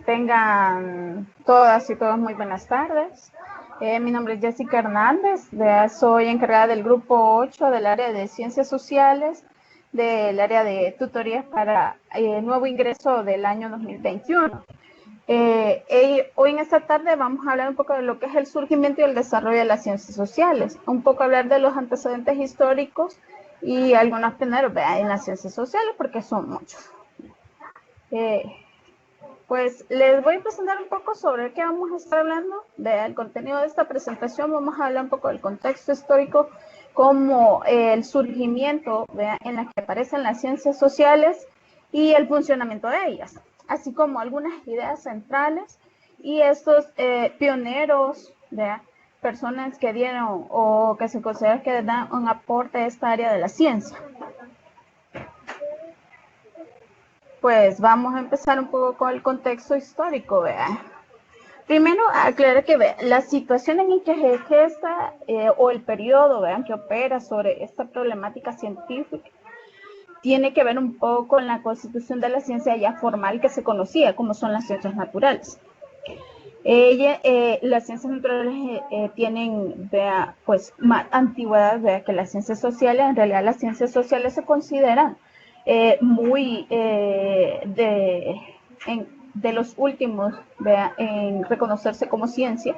Tengan todas y todos muy buenas tardes. Mi nombre es Jessica Hernández, soy encargada del grupo 8 del área de Ciencias Sociales, del área de tutorías para nuevo ingreso del año 2021. Hoy en esta tarde vamos a hablar un poco de lo que es el surgimiento y el desarrollo de las ciencias sociales, un poco hablar de los antecedentes históricos y algunos pioneros en las ciencias sociales, porque son muchos. Pues les voy a presentar un poco sobre qué vamos a estar hablando del contenido de esta presentación. Vamos a hablar un poco del contexto histórico, como el surgimiento en la que aparecen las ciencias sociales y el funcionamiento de ellas, así como algunas ideas centrales y estos pioneros, personas que dieron o que se considera que dan un aporte a esta área de la ciencia. Pues vamos a empezar un poco con el contexto histórico, Primero, aclarar que la situación en que se gesta o el periodo que opera sobre esta problemática científica tiene que ver un poco con la constitución de la ciencia ya formal que se conocía, como son las ciencias naturales. Las ciencias naturales tienen pues más antigüedad que las ciencias sociales. En realidad las ciencias sociales se consideran muy de los últimos en reconocerse como ciencia.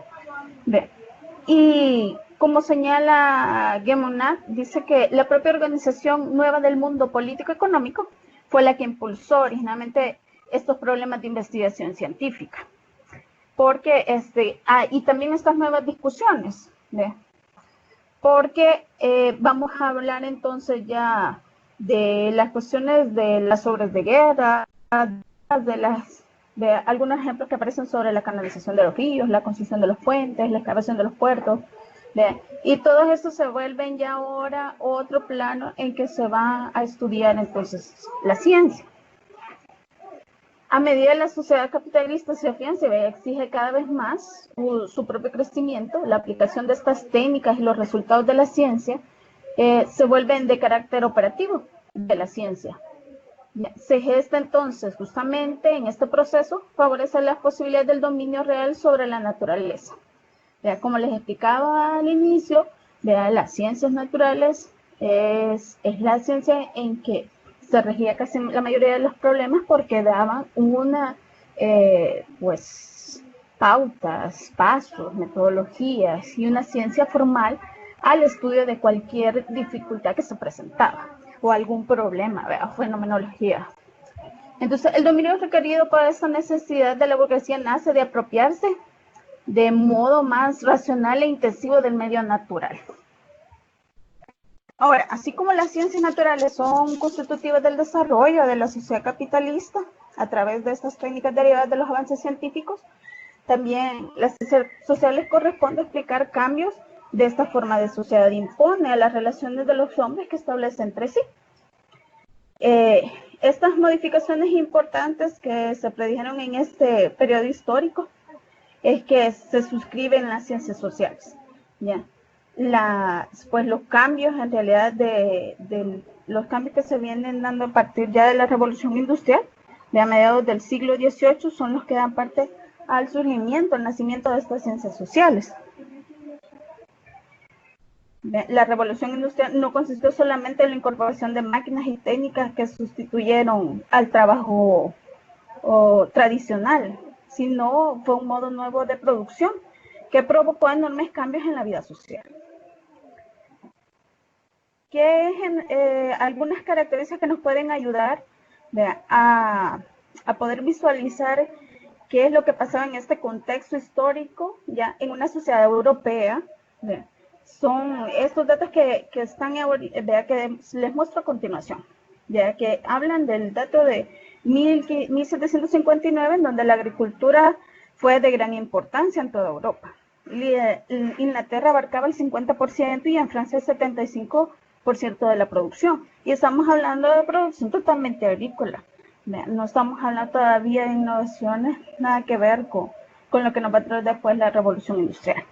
Y como señala Gemonat, dice que la propia organización nueva del mundo político-económico fue la que impulsó originalmente estos problemas de investigación científica. Porque, y también estas nuevas discusiones, porque vamos a hablar entonces ya de las cuestiones de las obras de guerra, de algunos ejemplos que aparecen sobre la canalización de los ríos, la construcción de los puentes, la excavación de los puertos, y todos estos se vuelven ya ahora otro plano en que se va a estudiar entonces la ciencia. A medida que la sociedad capitalista se afianza y exige cada vez más su propio crecimiento, la aplicación de estas técnicas y los resultados de la ciencia se vuelven de carácter operativo de la ciencia. Se gesta entonces justamente en este proceso favorecer las posibilidades del dominio real sobre la naturaleza. Como les explicaba al inicio, las ciencias naturales es la ciencia en que se regía casi la mayoría de los problemas porque daban pues pautas, pasos, metodologías y una ciencia formal al estudio de cualquier dificultad que se presentaba o algún problema o fenomenología. Entonces, el dominio requerido para esta necesidad de la burguesía nace de apropiarse de modo más racional e intensivo del medio natural. Ahora, así como las ciencias naturales son constitutivas del desarrollo de la sociedad capitalista a través de estas técnicas derivadas de los avances científicos, también las ciencias sociales corresponde explicar cambios de esta forma de sociedad, impone a las relaciones de los hombres que establecen entre sí. Estas modificaciones importantes que se predijeron en este periodo histórico es que se suscriben las ciencias sociales, pues los cambios en realidad los cambios que se vienen dando a partir ya de la revolución industrial de a mediados del siglo XVIII son los que dan parte al surgimiento, al nacimiento de estas ciencias sociales. La revolución industrial no consistió solamente en la incorporación de máquinas y técnicas que sustituyeron al trabajo tradicional, sino fue un modo nuevo de producción que provocó enormes cambios en la vida social. Algunas características que nos pueden ayudar a poder visualizar qué es lo que pasaba en este contexto histórico ya en una sociedad europea. Son estos datos que están que les muestro a continuación, ya que hablan del dato de 1759, en donde la agricultura fue de gran importancia en toda Europa. Inglaterra abarcaba el 50% y en Francia el 75% de la producción. Y estamos hablando de producción totalmente agrícola. No estamos hablando todavía de innovaciones, nada que ver con lo que nos va a traer después la revolución industrial.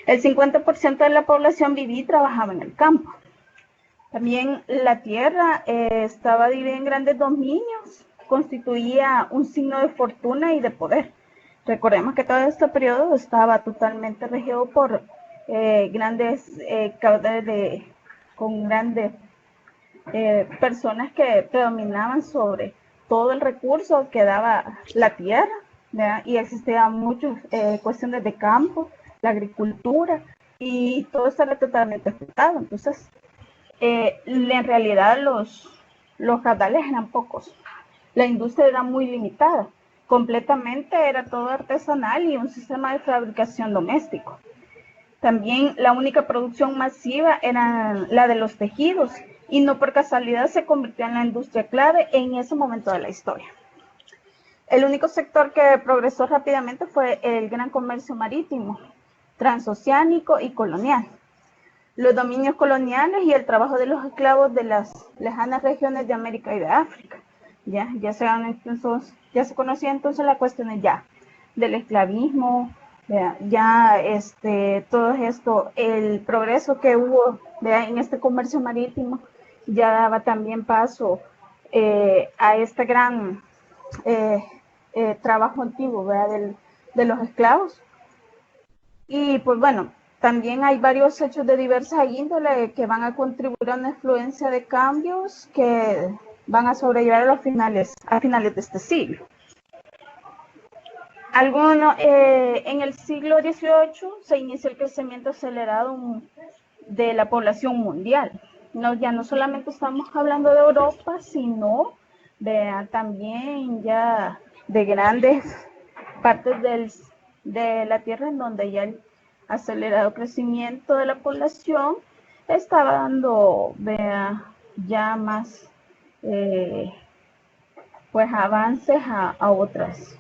El 50% de la población vivía y trabajaba en el campo. También la tierra estaba dividida en grandes dominios, constituía un signo de fortuna y de poder. Recordemos que todo este periodo estaba totalmente regido por grandes caudales con grandes personas que predominaban sobre todo el recurso que daba la tierra, ¿verdad? Y existían muchas cuestiones de campo, la agricultura, y todo estaba totalmente afectado. Entonces, en realidad los caudales eran pocos, la industria era muy limitada, completamente era todo artesanal y un sistema de fabricación doméstico. También la única producción masiva era la de los tejidos, y no por casualidad se convirtió en la industria clave en ese momento de la historia. El único sector que progresó rápidamente fue el gran comercio marítimo, transoceánico y colonial. Los dominios coloniales y el trabajo de los esclavos de las lejanas regiones de América y de África. Ya se conocía entonces la cuestión ya del esclavismo, todo esto, el progreso que hubo en este comercio marítimo ya daba también paso a este gran trabajo antiguo de los esclavos. Y pues bueno, también hay varios hechos de diversa índole que van a contribuir a una influencia de cambios que van a sobrellevar a finales de este siglo. En el siglo XVIII se inició el crecimiento acelerado de la población mundial. Ya no solamente estamos hablando de Europa, sino también ya de grandes partes de la Tierra, en donde ya el acelerado crecimiento de la población estaba dando ya más pues avances a otras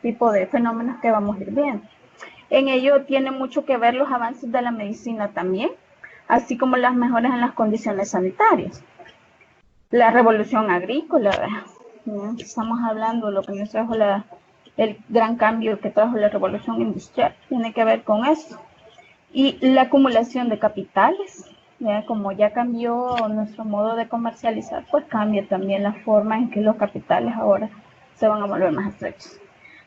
tipo de fenómenos que vamos a ir viendo. En ello tiene mucho que ver los avances de la medicina también, así como las mejoras en las condiciones sanitarias. La revolución agrícola, estamos hablando de lo que nos trajo el gran cambio que trajo la revolución industrial, tiene que ver con eso. Y la acumulación de capitales, como ya cambió nuestro modo de comercializar, pues cambia también la forma en que los capitales ahora se van a volver más estrechos.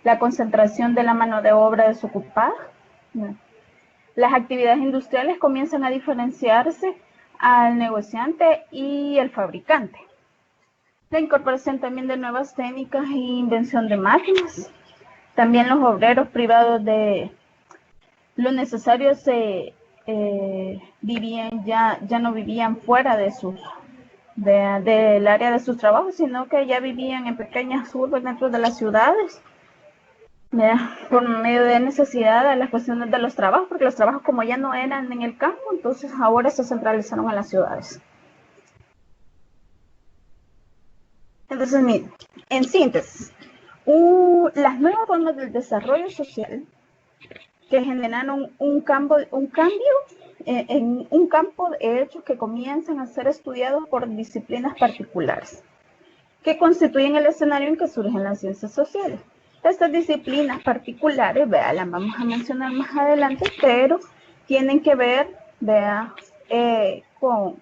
La concentración de la mano de obra desocupada. Las actividades industriales comienzan a diferenciarse al negociante y el fabricante. La incorporación también de nuevas técnicas e invención de máquinas. También los obreros privados de lo necesario vivían ya no vivían fuera del área de sus trabajos, sino que ya vivían en pequeñas urbes dentro de las ciudades, por medio de necesidad de las cuestiones de los trabajos, porque los trabajos como ya no eran en el campo, entonces ahora se centralizaron en las ciudades. Entonces, miren, en síntesis, las nuevas formas del desarrollo social que generaron un cambio en un campo de hechos que comienzan a ser estudiados por disciplinas particulares, que constituyen el escenario en que surgen las ciencias sociales. Estas disciplinas particulares, las vamos a mencionar más adelante, pero tienen que ver, con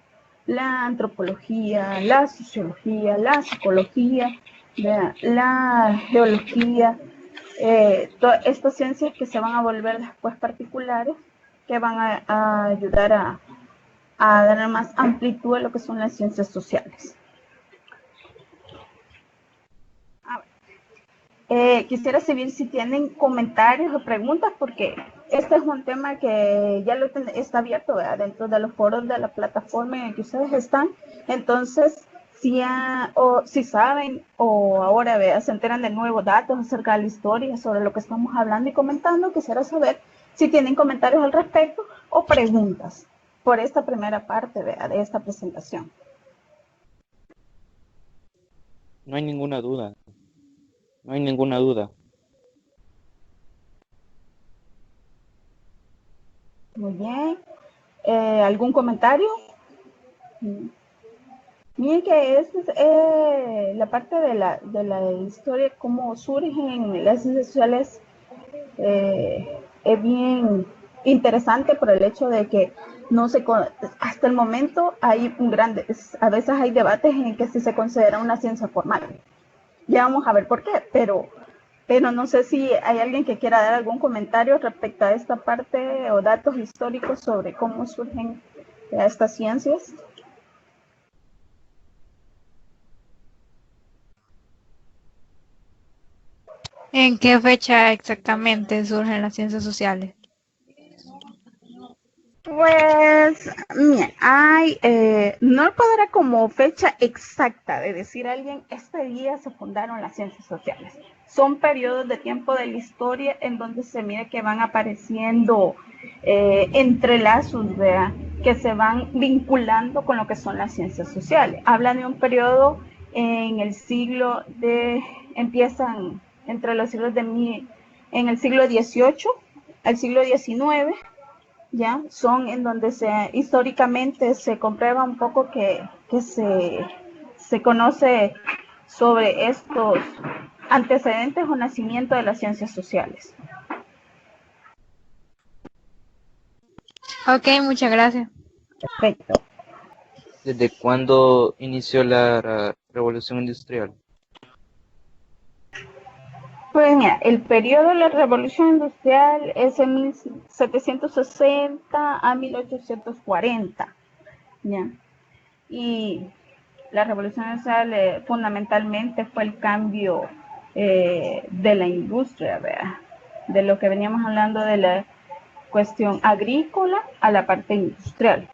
la antropología, la sociología, la psicología, la geología, todas estas ciencias que se van a volver después particulares, que van a ayudar a dar más amplitud a lo que son las ciencias sociales. Quisiera saber si tienen comentarios o preguntas, porque este es un tema que ya está abierto dentro de los foros de la plataforma en el que ustedes están. Entonces, si saben o ahora se enteran de nuevos datos acerca de la historia sobre lo que estamos hablando y comentando, quisiera saber si tienen comentarios al respecto o preguntas por esta primera parte de esta presentación. No hay ninguna duda. No hay ninguna duda. Muy bien. ¿Algún comentario? Miren que esta es la parte de la historia, cómo surgen las ciencias sociales, es bien interesante por el hecho de que hasta el momento hay a veces hay debates en que si se considera una ciencia formal. Ya vamos a ver por qué, pero Pero no sé si hay alguien que quiera dar algún comentario respecto a esta parte o datos históricos sobre cómo surgen estas ciencias. ¿En qué fecha exactamente surgen las ciencias sociales? Pues, mira, no podrá como fecha exacta de decir a alguien, este día se fundaron las ciencias sociales. Son periodos de tiempo de la historia en donde se mira que van apareciendo entrelazos, ¿verdad? Que se van vinculando con lo que son las ciencias sociales. Habla de un periodo en el siglo empiezan entre los siglos en el siglo XVIII al siglo XIX, ya son en donde históricamente se comprueba un poco que se conoce sobre estos antecedentes o nacimiento de las ciencias sociales. Ok, muchas gracias. Perfecto. ¿Desde cuándo inició la revolución industrial? Pues mira, el periodo de la revolución industrial es en 1760 a 1840, ¿ya? Y la revolución industrial fundamentalmente fue el cambio de la industria, ¿verdad? De lo que veníamos hablando de la cuestión agrícola a la parte industrial.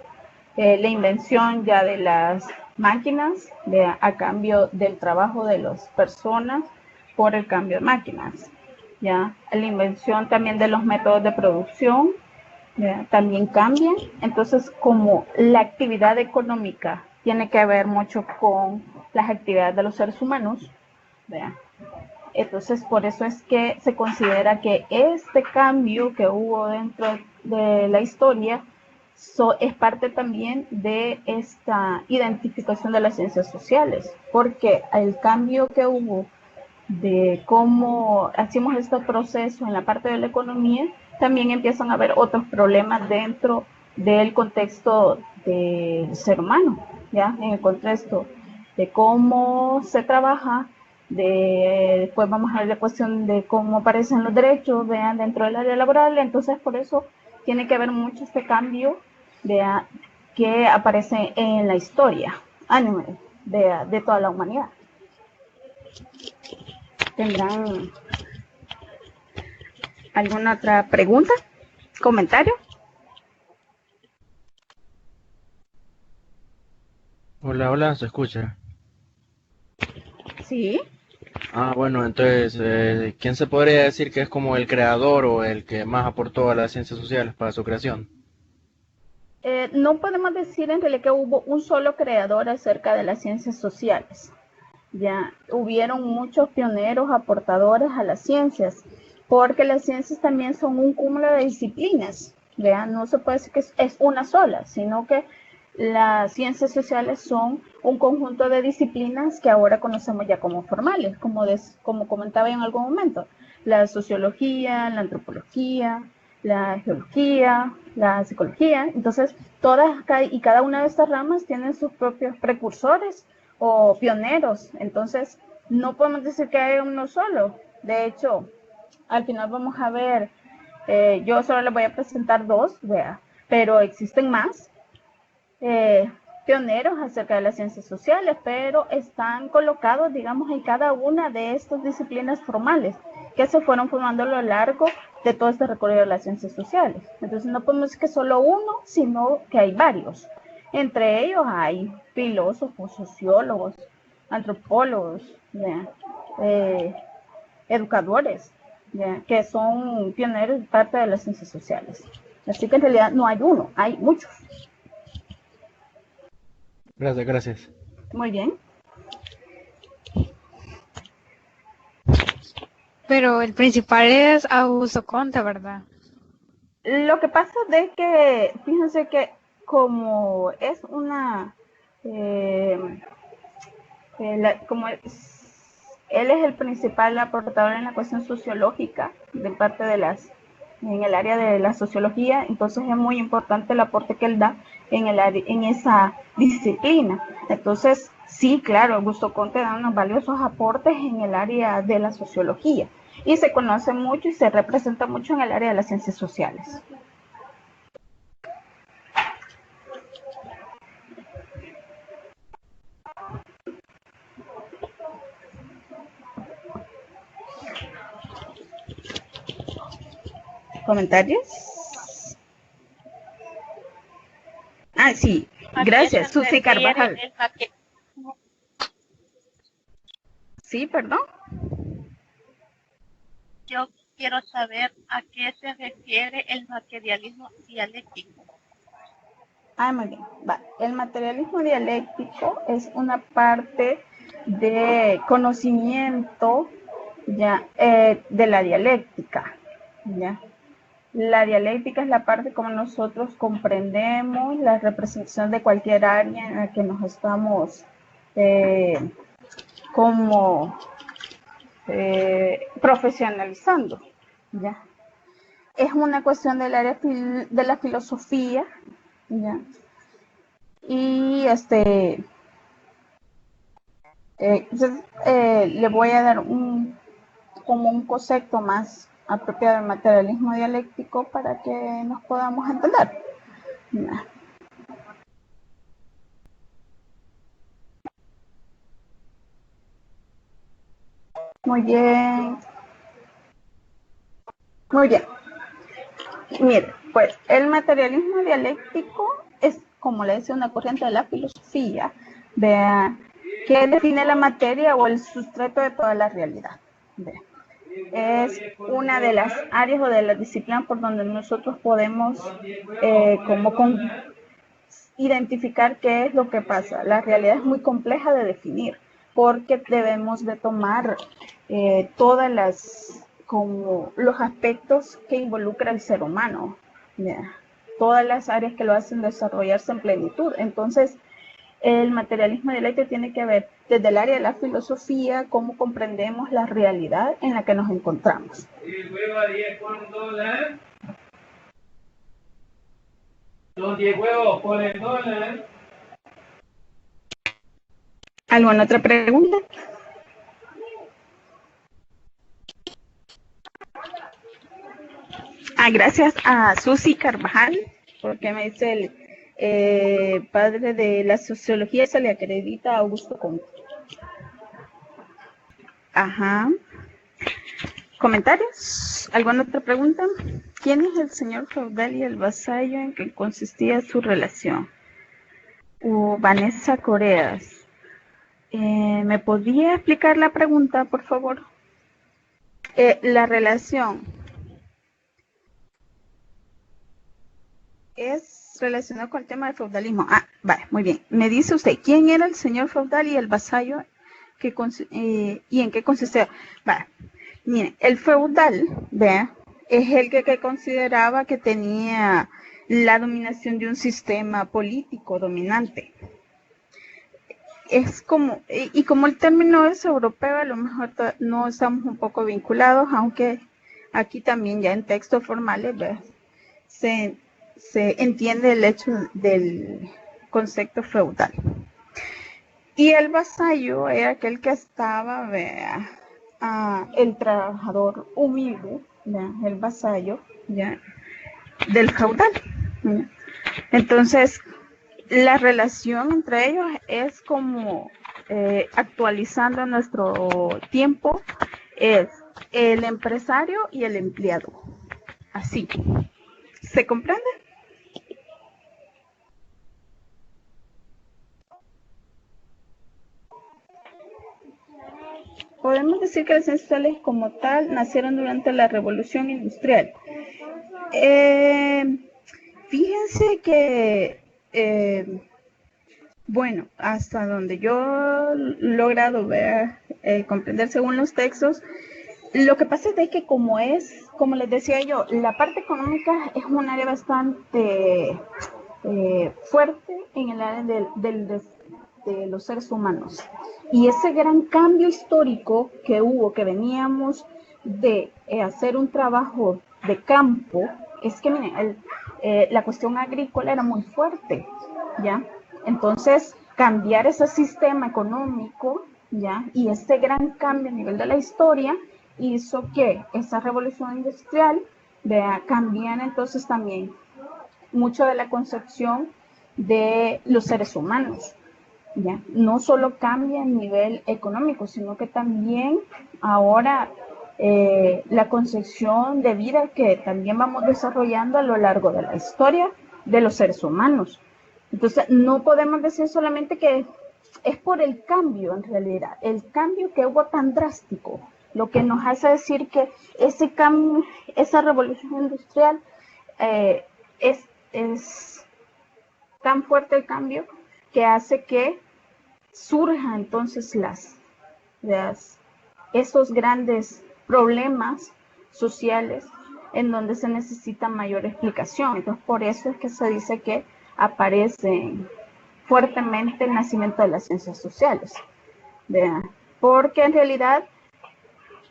La invención ya de las máquinas a cambio del trabajo de las personas por el cambio de máquinas. ¿Ya? La invención también de los métodos de producción, ¿ya? También cambian. Entonces, como la actividad económica tiene que ver mucho con las actividades de los seres humanos, ¿ya? Entonces, por eso es que se considera que este cambio que hubo dentro de la historia es parte también de esta identificación de las ciencias sociales, porque el cambio que hubo de cómo hacemos este proceso en la parte de la economía, también empiezan a haber otros problemas dentro del contexto del ser humano, ¿ya? En el contexto de cómo se trabaja, después vamos a ver la cuestión de cómo aparecen los derechos, vean, dentro del área laboral. Entonces, por eso tiene que haber mucho este cambio que aparece en la historia de toda la humanidad. ¿Tendrán alguna otra pregunta? ¿Comentario? Hola, hola, ¿se escucha? Sí. Bueno, entonces, ¿quién se podría decir que es como el creador o el que más aportó a las ciencias sociales para su creación? No podemos decir en realidad que hubo un solo creador acerca de las ciencias sociales. Ya hubieron muchos pioneros aportadores a las ciencias, porque las ciencias también son un cúmulo de disciplinas. ¿Vean? No se puede decir que es una sola, sino que las ciencias sociales son un conjunto de disciplinas que ahora conocemos ya como formales, como comentaba en algún momento. La sociología, la antropología, la geología, la psicología. Entonces, todas y cada una de estas ramas tienen sus propios precursores o pioneros. Entonces, no podemos decir que hay uno solo. De hecho, al final vamos a ver, yo solo les voy a presentar dos, pero existen más pioneros acerca de las ciencias sociales, pero están colocados, digamos, en cada una de estas disciplinas formales que se fueron formando a lo largo de todo este recorrido de las ciencias sociales. Entonces no podemos decir que solo uno, sino que hay varios. Entre ellos hay filósofos, sociólogos, antropólogos, educadores, que son pioneros de parte de las ciencias sociales. Así que en realidad no hay uno, hay muchos. Gracias, gracias. Muy bien. Pero el principal es Augusto Comte, ¿verdad? Lo que pasa es que, fíjense que como es una, como él es el principal aportador en la cuestión sociológica de parte de en el área de la sociología, entonces es muy importante el aporte que él da en esa disciplina. Entonces, sí, claro, Augusto Comte da unos valiosos aportes en el área de la sociología. y se conoce mucho y se representa mucho en el área de las ciencias sociales. ¿Comentarios? Ah, sí, gracias, Susi Carvajal. Sí, perdón. Yo quiero saber a qué se refiere el materialismo dialéctico. Ah, muy bien. Va. El materialismo dialéctico es una parte de conocimiento ya, de la dialéctica. ¿Ya? La dialéctica es la parte como nosotros comprendemos la representación de cualquier área en la que nos estamos profesionalizando. ¿Ya? Es una cuestión del área de la filosofía, ¿ya? Y le voy a dar como un concepto más apropiado del materialismo dialéctico para que nos podamos entender. ¿Ya? Muy bien. Muy bien. Mire, pues el materialismo dialéctico es, como le decía, una corriente de la filosofía, vea, que define la materia o el sustrato de toda la realidad. Vea. Es una de las áreas o de las disciplinas por donde nosotros podemos identificar qué es lo que pasa. La realidad es muy compleja de definir porque debemos de tomar todas como los aspectos que involucra el ser humano, ¿ya? Todas las áreas que lo hacen desarrollarse en plenitud. Entonces, el materialismo dialéctico tiene que ver desde el área de la filosofía, cómo comprendemos la realidad en la que nos encontramos. Los 10 huevos por el dólar. ¿Alguna otra pregunta? Gracias a Susi Carvajal, porque me dice el padre de la sociología se le acredita a Augusto Comte. Ajá. ¿Comentarios? ¿Alguna otra pregunta? ¿Quién es el señor feudal y el vasallo en que consistía su relación? Vanessa Coreas. ¿Me podría explicar la pregunta, por favor? La relación es relacionada con el tema del feudalismo. Vale, muy bien. Me dice usted, ¿quién era el señor feudal y el vasallo y en qué consistía? Vale. Mire, el feudal, vea, es el que consideraba que tenía la dominación de un sistema político dominante. Es como, y como el término es europeo, a lo mejor no estamos un poco vinculados, aunque aquí también ya en textos formales, ¿vea? Se entiende el hecho del concepto feudal. Y el vasallo era aquel que estaba, vea, el trabajador humilde, ¿ya? El vasallo, ¿ya? Del feudal, ¿ya? Entonces, la relación entre ellos es como, actualizando nuestro tiempo, es el empresario y el empleado. Así. ¿Se comprende? Podemos decir que las ciencias sociales como tal nacieron durante la Revolución Industrial. Fíjense que, bueno, hasta donde yo he logrado ver, comprender según los textos, lo que pasa es que como les decía yo, la parte económica es un área bastante fuerte en el área de los seres humanos. Y ese gran cambio histórico que hubo, que veníamos de hacer un trabajo de campo, es que miren, la cuestión agrícola era muy fuerte, ¿ya? Entonces, cambiar ese sistema económico, ¿ya? Y ese gran cambio a nivel de la historia hizo que esa revolución industrial cambiara entonces también mucho de la concepción de los seres humanos. ¿Ya? No solo cambia a nivel económico, sino que también ahora la concepción de vida que también vamos desarrollando a lo largo de la historia de los seres humanos. Entonces, no podemos decir solamente que es por el cambio, en realidad, el cambio que hubo tan drástico, lo que nos hace decir que ese cambio, esa revolución industrial es tan fuerte el cambio que hace que surjan entonces esos grandes problemas sociales en donde se necesita mayor explicación. Entonces, por eso es que se dice que aparece fuertemente el nacimiento de las ciencias sociales. ¿Verdad? Porque en realidad,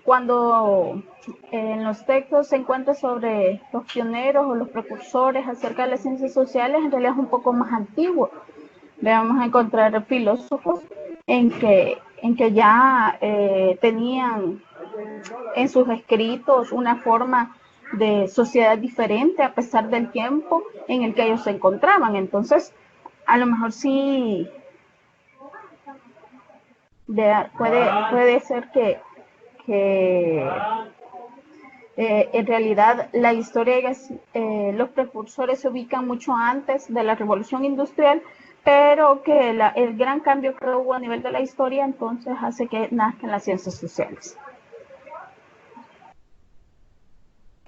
cuando en los textos se encuentra sobre los pioneros o los precursores acerca de las ciencias sociales, en realidad es un poco más antiguo. Vamos a encontrar filósofos en que ya tenían en sus escritos una forma de sociedad diferente a pesar del tiempo en el que ellos se encontraban. Entonces, a lo mejor sí puede ser que en realidad la historia, los precursores se ubican mucho antes de la revolución industrial, pero que el gran cambio que hubo a nivel de la historia entonces hace que nazcan las ciencias sociales.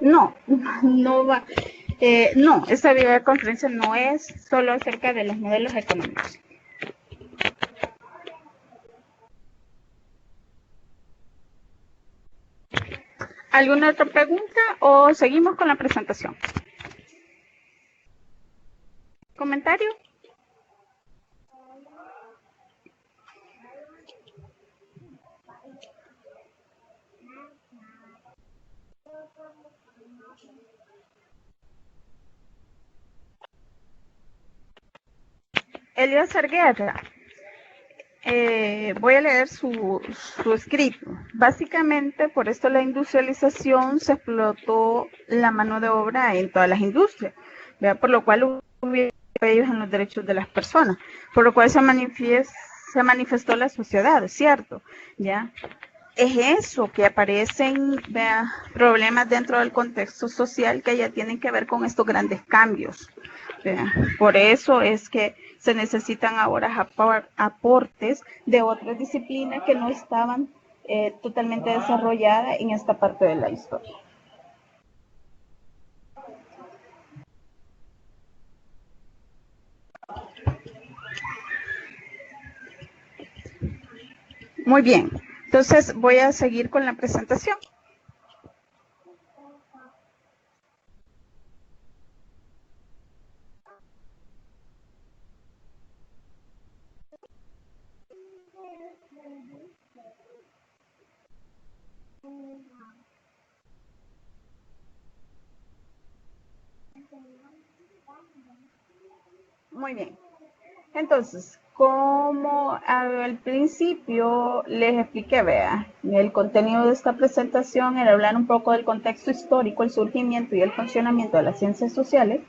No va. No, esta videoconferencia no es solo acerca de los modelos económicos. ¿Alguna otra pregunta o seguimos con la presentación? ¿Comentario? Eliezer Guerra. Voy a leer su escrito. Básicamente, por esto la industrialización se explotó la mano de obra en todas las industrias, ¿verdad? Por lo cual hubo ellos en los derechos de las personas, por lo cual se manifestó la sociedad, ¿cierto? ¿Ya? Es eso, que aparecen problemas dentro del contexto social que ya tienen que ver con estos grandes cambios. ¿Verdad? Por eso es que se necesitan ahora aportes de otras disciplinas que no estaban totalmente desarrolladas en esta parte de la historia. Muy bien, entonces voy a seguir con la presentación. Muy bien. Entonces, como al principio les expliqué, vea, el contenido de esta presentación era hablar un poco del contexto histórico, el surgimiento y el funcionamiento de las ciencias sociales.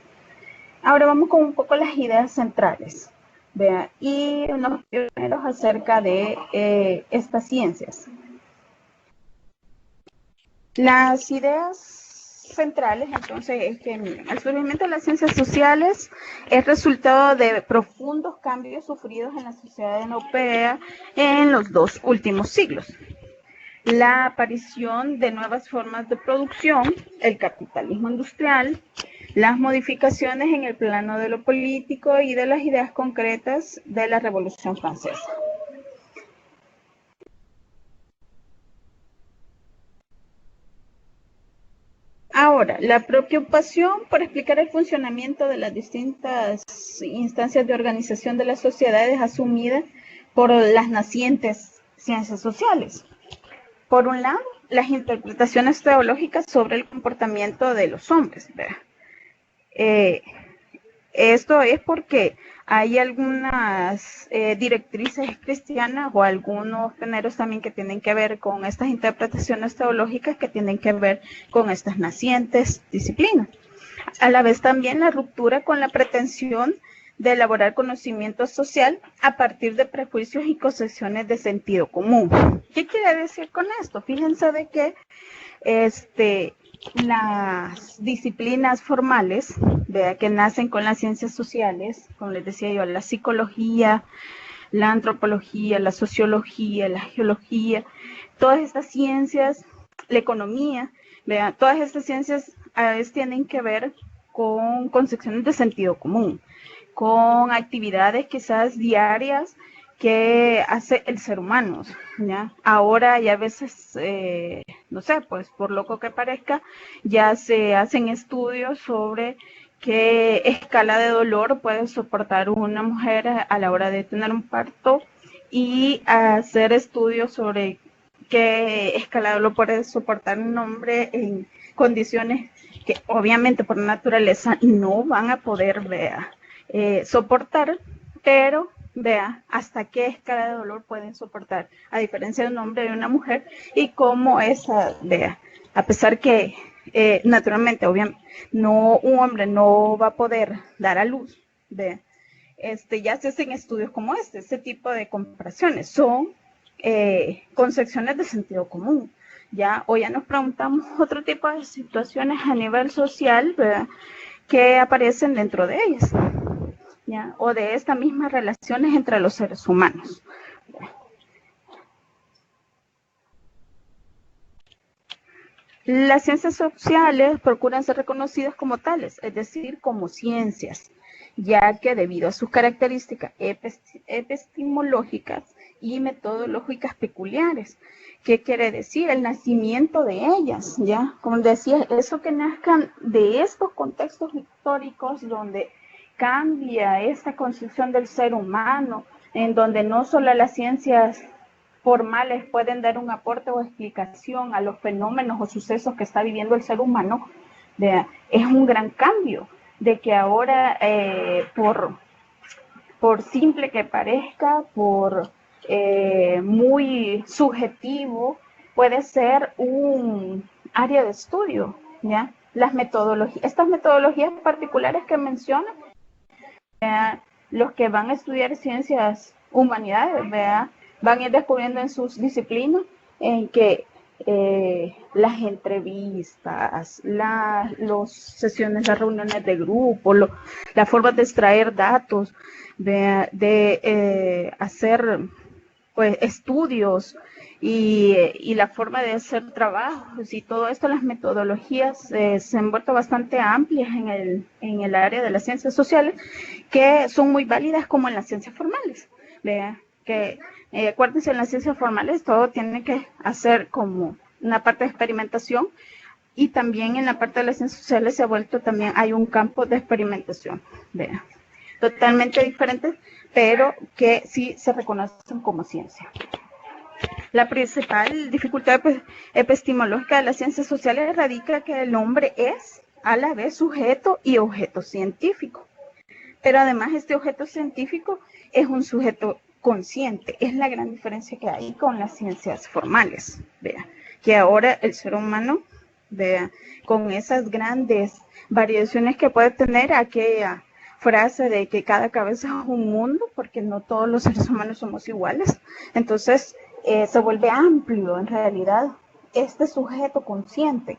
Ahora vamos con un poco las ideas centrales, vea, y unos pioneros acerca de estas ciencias. Las ideas centrales, entonces, es que miren, el surgimiento de las ciencias sociales es resultado de profundos cambios sufridos en la sociedad europea en los 2 últimos siglos. La aparición de nuevas formas de producción, el capitalismo industrial, las modificaciones en el plano de lo político y de las ideas concretas de la Revolución Francesa. Ahora, la preocupación por explicar el funcionamiento de las distintas instancias de organización de la sociedad es asumida por las nacientes ciencias sociales. Por un lado, las interpretaciones teológicas sobre el comportamiento de los hombres, ¿verdad? Esto es porque hay algunas directrices cristianas o algunos géneros también que tienen que ver con estas interpretaciones teológicas que tienen que ver con estas nacientes disciplinas. A la vez también la ruptura con la pretensión de elaborar conocimiento social a partir de prejuicios y concepciones de sentido común. ¿Qué quiere decir con esto? Fíjense de que las disciplinas formales, vea, que nacen con las ciencias sociales, como les decía yo, la psicología, la antropología, la sociología, la geología, todas estas ciencias, la economía, vea, todas estas ciencias a veces tienen que ver con concepciones de sentido común, con actividades quizás diarias que hace el ser humano, ¿ya? Ahora ya a veces, no sé, pues por loco que parezca, ya se hacen estudios sobre qué escala de dolor puede soportar una mujer a la hora de tener un parto y hacer estudios sobre qué escala de dolor puede soportar un hombre en condiciones que obviamente por naturaleza no van a poder soportar, pero vea hasta qué escala de dolor pueden soportar, a diferencia de un hombre y una mujer, y cómo esa, vea, a pesar que naturalmente, obviamente, no, un hombre no va a poder dar a luz, vea, ya se hacen estudios como este tipo de comparaciones, son concepciones de sentido común, ya, o ya nos preguntamos otro tipo de situaciones a nivel social, ¿verdad?, que aparecen dentro de ellas, ¿ya? O de estas mismas relaciones entre los seres humanos. Las ciencias sociales procuran ser reconocidas como tales, es decir, como ciencias, ya que debido a sus características epistemológicas y metodológicas peculiares. ¿Qué quiere decir? El nacimiento de ellas, ¿ya? Como decía, eso que nazcan de estos contextos históricos donde cambia esta concepción del ser humano, en donde no solo las ciencias formales pueden dar un aporte o explicación a los fenómenos o sucesos que está viviendo el ser humano, es un gran cambio, de que ahora por simple que parezca, por muy subjetivo, puede ser un área de estudio, ¿ya? Estas metodologías particulares que mencionan, los que van a estudiar ciencias humanidades, ¿verdad?, van a ir descubriendo en sus disciplinas en que las entrevistas, las sesiones, las reuniones de grupo, las formas de extraer datos, de hacer pues estudios y la forma de hacer trabajos y todo esto, las metodologías se han vuelto bastante amplias en el área de las ciencias sociales, que son muy válidas como en las ciencias formales, ¿vea? Que acuérdense, en las ciencias formales todo tiene que hacer como una parte de experimentación, y también en la parte de las ciencias sociales se ha vuelto también, hay un campo de experimentación, ¿vea? Totalmente diferentes, pero que sí se reconocen como ciencia. La principal dificultad epistemológica de las ciencias sociales radica que el hombre es a la vez sujeto y objeto científico. Pero además este objeto científico es un sujeto consciente. Es la gran diferencia que hay con las ciencias formales. Vea, que ahora el ser humano, vea, con esas grandes variaciones que puede tener, aquella frase de que cada cabeza es un mundo, porque no todos los seres humanos somos iguales. Entonces se vuelve amplio en realidad este sujeto consciente.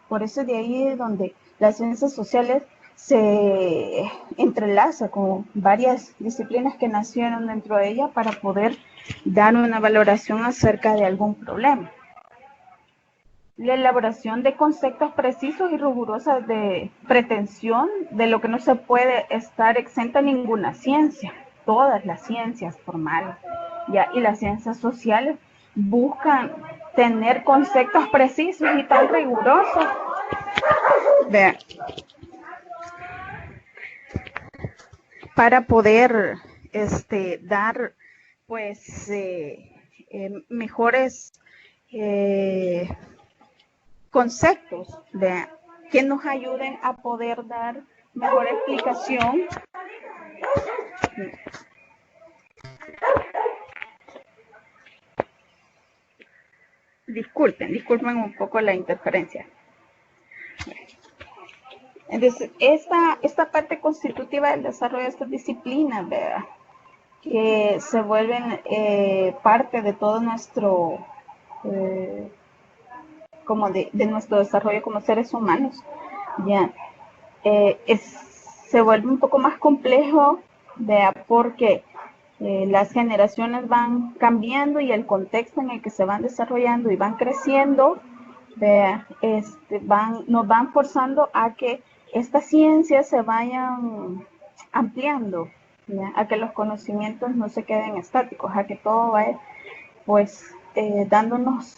Por eso de ahí es donde las ciencias sociales se entrelaza con varias disciplinas que nacieron dentro de ella para poder dar una valoración acerca de algún problema. La elaboración de conceptos precisos y rigurosos de pretensión, de lo que no se puede estar exenta ninguna ciencia. Todas las ciencias formales, ¿ya? Y las ciencias sociales buscan tener conceptos precisos y tan rigurosos. Vean, para poder dar pues mejores conceptos que nos ayuden a poder dar mejor explicación. Disculpen un poco la interferencia. Entonces, esta parte constitutiva del desarrollo de estas disciplinas, ¿verdad?, que se vuelven parte de todo nuestro, como de nuestro desarrollo como seres humanos, ya, se vuelve un poco más complejo, ¿verdad?, porque las generaciones van cambiando y el contexto en el que se van desarrollando y van creciendo, ¿verdad?, nos van forzando a que estas ciencias se vayan ampliando, ¿ya?, a que los conocimientos no se queden estáticos, a que todo vaya pues dándonos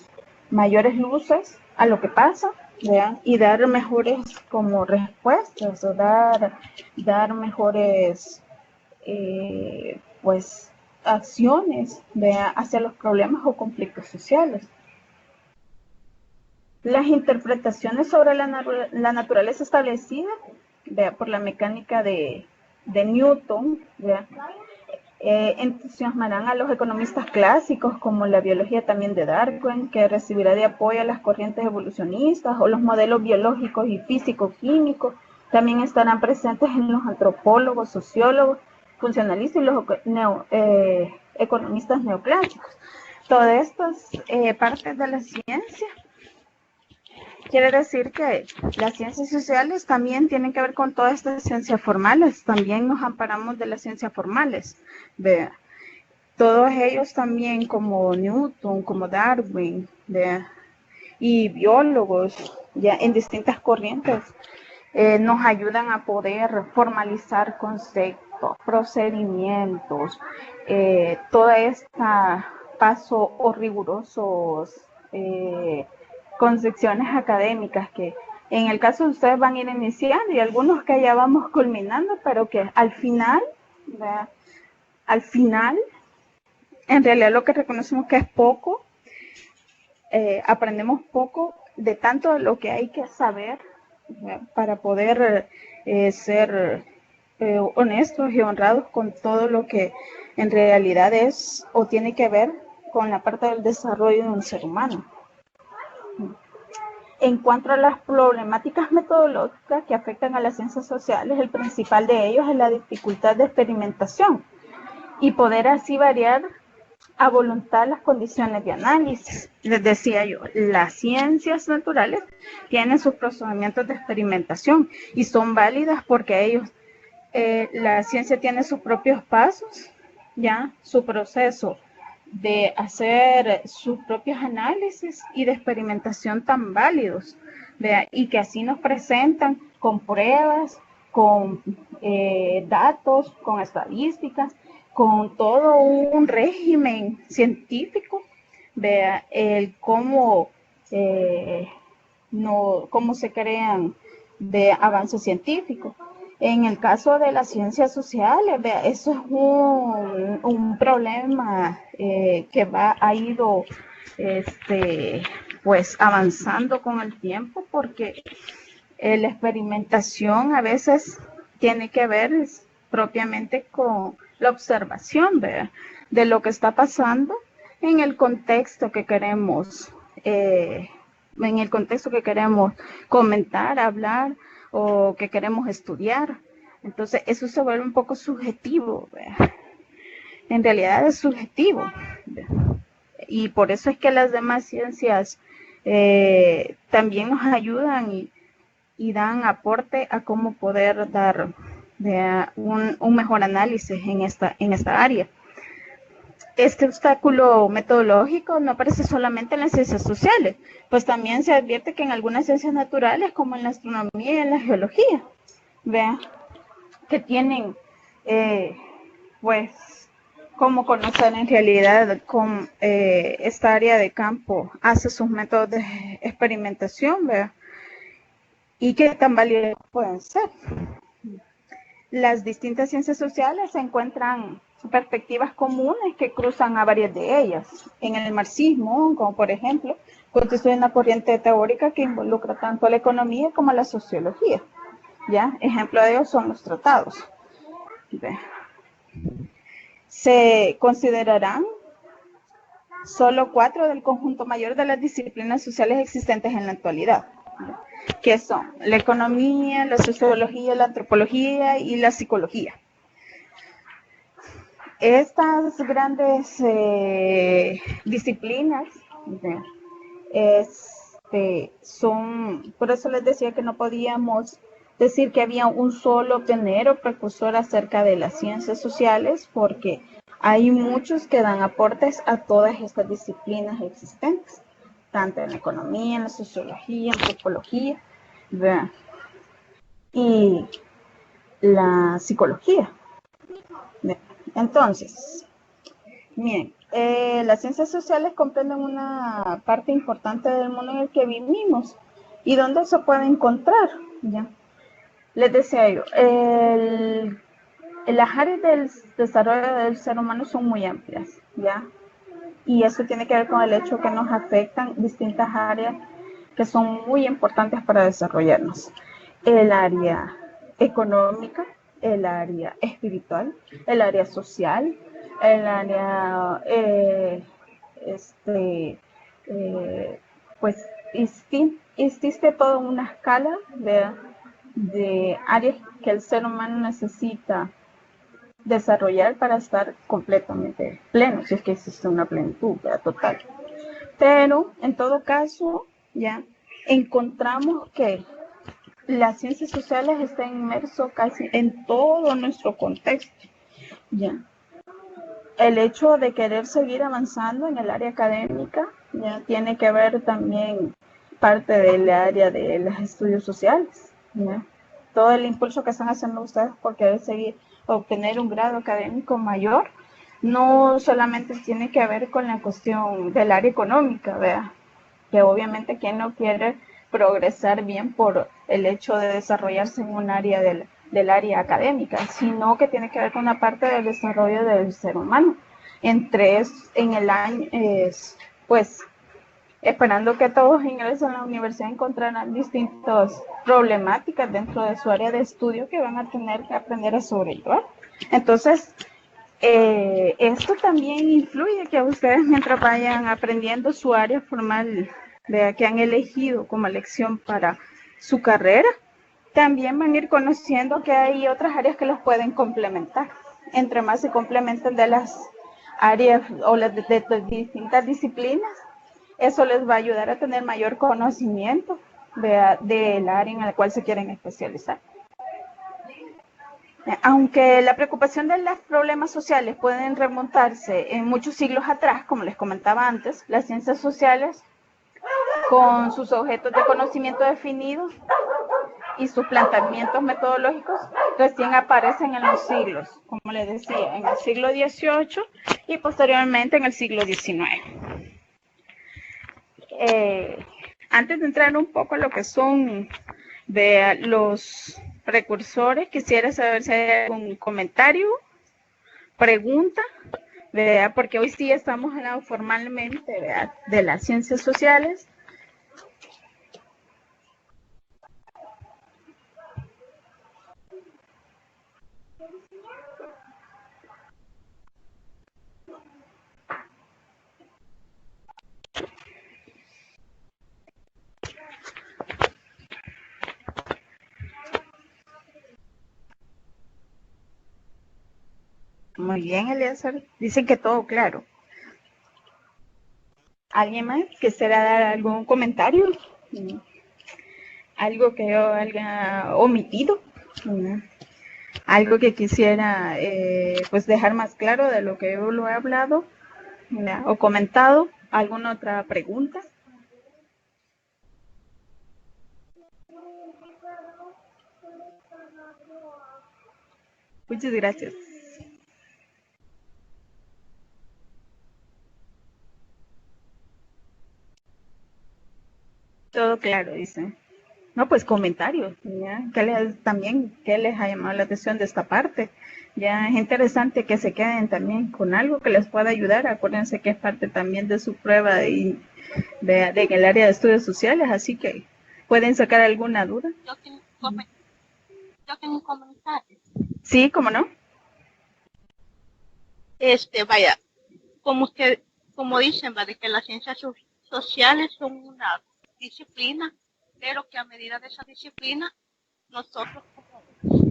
mayores luces a lo que pasa, ¿ya?, y dar mejores como respuestas o dar mejores pues acciones, ¿ya?, hacia los problemas o conflictos sociales. Las interpretaciones sobre la naturaleza establecida, ¿ya?, por la mecánica de Newton, ¿ya?, entusiasmarán a los economistas clásicos, como la biología también de Darwin, que recibirá de apoyo a las corrientes evolucionistas, o los modelos biológicos y físico-químicos. También estarán presentes en los antropólogos, sociólogos, funcionalistas y los economistas neoclásicos. Todas estas partes de la ciencia quiere decir que las ciencias sociales también tienen que ver con todas estas ciencias formales. También nos amparamos de las ciencias formales. ¿Vea? Todos ellos también, como Newton, como Darwin, ¿vea?, y biólogos ya en distintas corrientes, nos ayudan a poder formalizar conceptos, procedimientos, toda esta paso o rigurosos concepciones académicas que en el caso de ustedes van a ir iniciando y algunos que ya vamos culminando, pero que al final, ¿verdad?, en realidad lo que reconocemos que es poco, aprendemos poco de tanto de lo que hay que saber, ¿verdad?, para poder ser honestos y honrados con todo lo que en realidad es o tiene que ver con la parte del desarrollo de un ser humano. En cuanto a las problemáticas metodológicas que afectan a las ciencias sociales, el principal de ellos es la dificultad de experimentación y poder así variar a voluntad las condiciones de análisis. Les decía yo, las ciencias naturales tienen sus procedimientos de experimentación y son válidas porque la ciencia tiene sus propios pasos, ya, su proceso de hacer sus propios análisis y de experimentación tan válidos, ¿verdad?, y que así nos presentan con pruebas, con datos, con estadísticas, con todo un régimen científico, ¿verdad?, el cómo se crean de avances científicos. En el caso de las ciencias sociales, ¿verdad?, eso es un problema que ha ido pues avanzando con el tiempo, porque la experimentación a veces tiene que ver propiamente con la observación, ¿verdad?, de lo que está pasando en el contexto que queremos comentar, hablar o que queremos estudiar. Entonces eso se vuelve un poco subjetivo, ¿verdad? En realidad es subjetivo, ¿verdad?, y por eso es que las demás ciencias también nos ayudan y dan aporte a cómo poder dar un mejor análisis en esta área. Este obstáculo metodológico no aparece solamente en las ciencias sociales, pues también se advierte que en algunas ciencias naturales, como en la astronomía y en la geología, ¿vea?, que tienen, pues, cómo conocer en realidad con esta área de campo hace sus métodos de experimentación, ¿vea?, y qué tan válidos pueden ser. Las distintas ciencias sociales encuentran perspectivas comunes que cruzan a varias de ellas. En el marxismo, como por ejemplo, constituye una corriente teórica que involucra tanto a la economía como a la sociología. ¿ya? Ejemplo de ellos son los tratados. Ve. Se considerarán solo 4 del conjunto mayor de las disciplinas sociales existentes en la actualidad, que son la economía, la sociología, la antropología y la psicología. Estas grandes disciplinas son, por eso les decía que no podíamos decir que había un solo pionero precursor acerca de las ciencias sociales, porque hay muchos que dan aportes a todas estas disciplinas existentes, tanto en la economía, en la sociología, en la antropología, ¿verdad? Y la psicología. Entonces, bien, las ciencias sociales comprenden una parte importante del mundo en el que vivimos. ¿Y dónde se puede encontrar? ¿Ya? Les decía yo, las áreas del desarrollo del ser humano son muy amplias, ¿ya? Y eso tiene que ver con el hecho que nos afectan distintas áreas que son muy importantes para desarrollarnos. El área económica, el área espiritual, el área social, el área, pues existe toda una escala de áreas que el ser humano necesita desarrollar para estar completamente pleno, si es que existe una plenitud, ¿verdad? Total. Pero en todo caso, ya encontramos que las ciencias sociales están inmersos casi en todo nuestro contexto, ya. El hecho de querer seguir avanzando en el área académica ya tiene que ver también parte del área de los estudios sociales, ¿ya? Todo el impulso que están haciendo ustedes por querer seguir obtener un grado académico mayor no solamente tiene que ver con la cuestión del área económica, ¿verdad? Que obviamente quien no quiere progresar bien por el hecho de desarrollarse en un área del área académica, sino que tiene que ver con una parte del desarrollo del ser humano. En el año, pues, esperando que todos ingresen a la universidad encontrarán distintas problemáticas dentro de su área de estudio que van a tener que aprender a sobrellevar. Entonces, esto también influye que ustedes, mientras vayan aprendiendo su área formal que han elegido como elección para su carrera, también van a ir conociendo que hay otras áreas que los pueden complementar. Entre más se complementen de las áreas o de distintas disciplinas, eso les va a ayudar a tener mayor conocimiento del área en la cual se quieren especializar. Aunque la preocupación de los problemas sociales pueden remontarse en muchos siglos atrás, como les comentaba antes, las ciencias sociales, con sus objetos de conocimiento definidos y sus planteamientos metodológicos, recién aparecen en los siglos, como les decía, en el siglo XVIII y posteriormente en el siglo XIX. Antes de entrar un poco a lo que son los precursores, quisiera saber si hay algún comentario, pregunta, porque hoy sí estamos hablando formalmente de las ciencias sociales. Muy bien, Eliezer. Dicen que todo claro. ¿Alguien más quisiera dar algún comentario? ¿Algo que yo haya omitido? ¿Algo que quisiera pues dejar más claro de lo que yo lo he hablado o comentado? ¿Alguna otra pregunta? Muchas gracias. Todo claro, dice. No, pues comentarios, ¿ya? ¿Qué les ha llamado la atención de esta parte? Ya es interesante que se queden también con algo que les pueda ayudar. Acuérdense que es parte también de su prueba de el área de estudios sociales, así que pueden sacar alguna duda. yo tengo un comentario. Sí, ¿cómo no? Vaya, como dicen, ¿va? De que las ciencias sociales son una disciplina, pero que a medida de esa disciplina, nosotros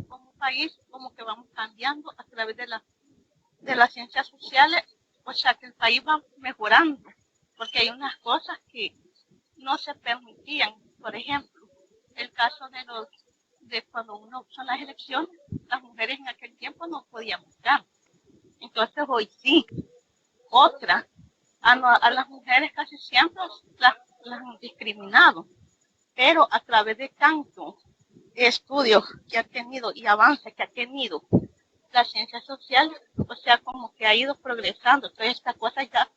como país, como que vamos cambiando a través de las ciencias sociales, o sea que el país va mejorando, porque hay unas cosas que no se permitían. Por ejemplo, el caso de cuando uno son las elecciones, las mujeres en aquel tiempo no podían votar. Entonces hoy sí. Otra, a las mujeres casi siempre las han discriminado, pero a través de tantos estudios que ha tenido y avances que ha tenido las ciencias sociales, o sea, como que ha ido progresando. Todas estas cosas ya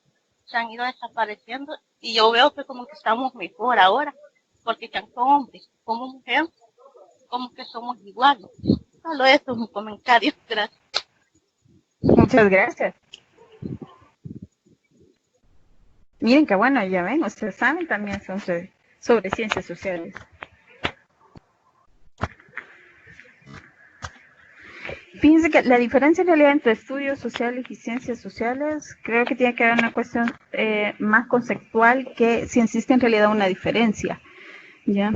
se han ido desapareciendo y yo veo que como que estamos mejor ahora, porque tanto hombres como mujeres, como que somos iguales. Solo eso es un comentario. Gracias. Muchas gracias. Miren qué bueno, ya ven, ustedes saben también sobre ciencias sociales. Fíjense que la diferencia en realidad entre estudios sociales y ciencias sociales creo que tiene que haber una cuestión más conceptual que si existe en realidad una diferencia, ¿ya?